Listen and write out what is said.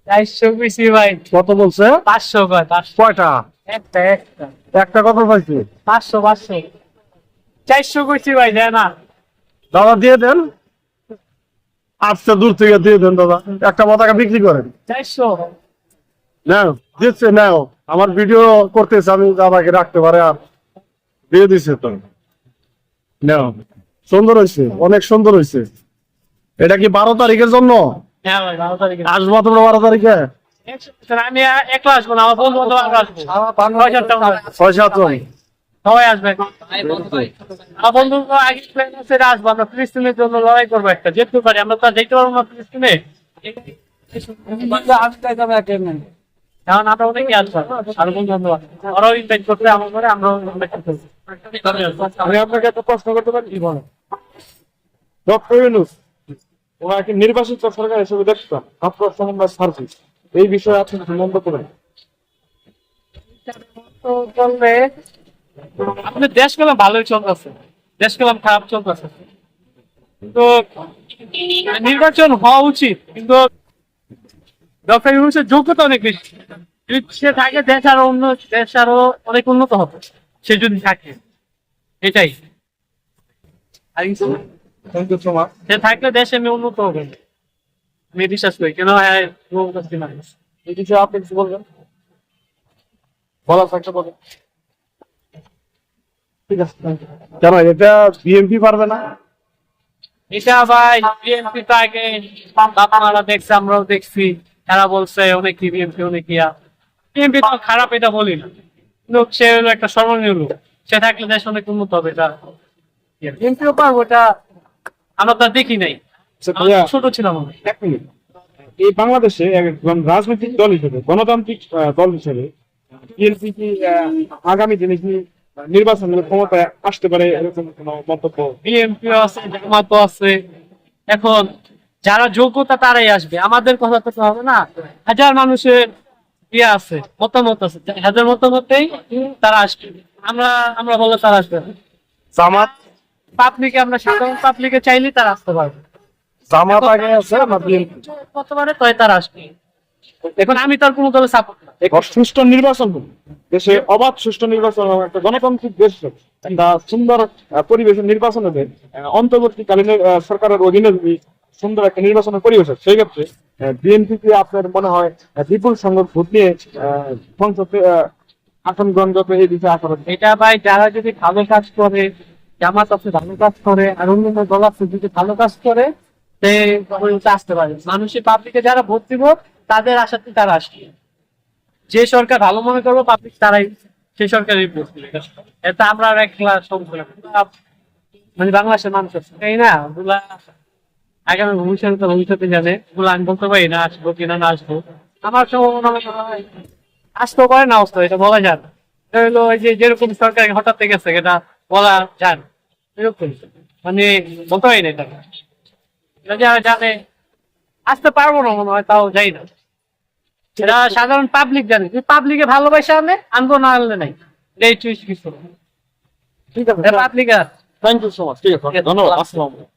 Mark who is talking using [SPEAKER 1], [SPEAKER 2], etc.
[SPEAKER 1] 400 বেশি ভাই।
[SPEAKER 2] কত বলছে?
[SPEAKER 1] 500 কয় 500
[SPEAKER 2] কয়টা?
[SPEAKER 1] একটা একটা
[SPEAKER 2] একটা কত পাইছে?
[SPEAKER 1] 500 400 কইছি ভাই দেয় না।
[SPEAKER 2] দাদা দিয়ে দেন, আসছে দূর থেকে দিয়ে দেন দাদা, একটা পতাকা বিক্রি করেন।
[SPEAKER 1] 400
[SPEAKER 2] নাও দিচ্ছে, নাও আমার ভিডিও করতেছে, আমি দাদাকে রাখতে পারে আর দিয়ে দিছে তো। নাও, সুন্দর হয়েছে, অনেক সুন্দর হয়েছে। এটা কি 12 তারিখের জন্য?
[SPEAKER 1] হ্যাঁ ভাই 12 তারিখে
[SPEAKER 2] আসবো তোমরা 12 তারিখে?
[SPEAKER 1] আমি একলা আসবো না, আমার বন্ধু বান্ধব আরো আসবে। 6-7 টা হবে।
[SPEAKER 2] 6-7 জন।
[SPEAKER 1] সবাই আসবে। আমার বন্ধু আগে প্ল্যান আছে আসবো, আমরা ফিলিস্তিনের জন্য লড়াই করবো একটা, যেতে পারি আমরা তো আর যেতে পারবো না ফিলিস্তিনে। এখন আমরা অনেকে আসবো আর বন্ধু বান্ধব ওরাও ইনভাইট করতে আমার ঘরে, আমরাও ইনভাইট করতে।
[SPEAKER 2] আমি আপনাকে একটা প্রশ্ন করতে পারি? কি বলেন? ডক্টর ইউনূস ওনাকে নির্বাচিত সরকার হিসেবে দেখতাম, আপনার সমন্বয় সার্ভিস, এই বিষয়ে আপনি কিছু মন্তব্য করেন?
[SPEAKER 1] তো বলবে আপনার দেশ গেলাম ভালোই চলতেছে, দেশ গেলাম খারাপ চলতেছে, কিন্তু নির্বাচন হওয়া উচিত, কিন্তু ডক্টর ইউনূসের যোগ্যতা অনেক বেশি। যদি সে থাকে দেশ আরো অনেক উন্নত হবে, সে যদি থাকে। এটাই আর কিছু না।
[SPEAKER 2] Thank you so much.
[SPEAKER 1] সে থাকলে দেশ এমনি উন্নত হবে, আমি বিশ্বাস করি। কেন
[SPEAKER 2] এই বিষয়ে আপনি কিছু বলবেন? বলার থাকতে বলেন। ঠিক আছে, কেন এটা বিএনপি পারবে না?
[SPEAKER 1] এটা ভাই বিএনপি তো আগে আপনারা দেখছে, আমরাও দেখছি, তারা বলছে অনেক কি বিএনপি অনেক ইয়া। বিএনপি তো খারাপ এটা বলি না, কিন্তু সে হলো একটা স্মরণীয় লোক, সে থাকলে দেশ অনেক উন্নত হবে। এটা বিএনপিও পারবো, এটা আমরা তো আর দেখি নাই, ছোট ছিলাম আমি।
[SPEAKER 2] এক মিনিট, এই বাংলাদেশে একজন রাজনৈতিক দল হিসেবে, গণতান্ত্রিক দল হিসেবে বিএনপি কি আগামী দিনে কি নির্বাচনের ক্ষমতায় আসতে পারে, এরকম কোনো মন্তব্য?
[SPEAKER 1] বিএনপিও আছে, জামাতও আছে। এখন যারা যোগ্যতা তারাই আসবে, আমাদের কথা তো হবে না। হাজার মানুষের ইয়ে আছে, মতামত আছে, হাজার মতামতেই তারা আসবে। আমরা আমরা বললে তারা আসবে না।
[SPEAKER 2] জামাত,
[SPEAKER 1] পাবলিকে আমরা সাধারণ পাবলিকে চাইলেই তারা আসতে পারবে।
[SPEAKER 2] জামাত আগে আছে না বিএনপি?
[SPEAKER 1] কতবারে তাই তারা আসবে। এখন আমি তার কোনো দলে সাপোর্ট না।
[SPEAKER 2] সুষ্ঠু নির্বাচন হোক, দেশে অবাধ সুষ্ঠু নির্বাচন হোক, একটা গণতান্ত্রিক দেশ হোক, একটা সুন্দর পরিবেশের নির্বাচন হবে, অন্তর্বর্তীকালীন সরকারের অধীনে যদি সুন্দর একটা নির্বাচনের পরিবেশ হয়, সেই ক্ষেত্রে বিএনপি কে আপনার মনে হয় বিপুল সংখ্যক ভোট নিয়ে সংসদে আসন গ্রহণ করবে, এই বিষয়ে আশা রাখি?
[SPEAKER 1] এটা ভাই যারা যদি ভালো কাজ করে, জামাত আছে ভালো কাজ করে, আর অন্যান্য দল আছে যদি ভালো কাজ করে, সে আসতে পারে। মানুষের পাবলিকে যারা ভোট দিব তাদের আশাতে তারা আসবে। যে সরকার ভালো মনে করবো পাবলিক তারাই সেই সরকারের ভোট দিবে। এটা আমরা আর একলা সমস্যা না। মানে বাংলাদেশের মানুষ আছে তাই না, ওগুলা আগামী ভবিষ্যতে জানে, ওগুলো আমি বলতে পারি না আসবো কিনা না আসবো। আমার সম্ভাবনা হয় আসতেও পারে না, আসতে এটা বলা যায় না। এটা হলো ওই যে যেরকম সরকার হঠাৎ গেছে, এটা বলা যায় না, এরকম মানে বলতে পারি না। এটা যারা জানে আসতে পারবো না মনে হয়, তাও যাই না। এটা সাধারণ পাবলিক জানে, পাবলিকে ভালোবাসা আনলে আনবো, না আনলে নাই। এই চুইস কিছু
[SPEAKER 2] ঠিক আছে,
[SPEAKER 1] পাবলিক আর
[SPEAKER 2] থ্যাংক ইউ সো মাচ। ঠিক আছে, ধন্যবাদ, আসসালামু আলাইকুম।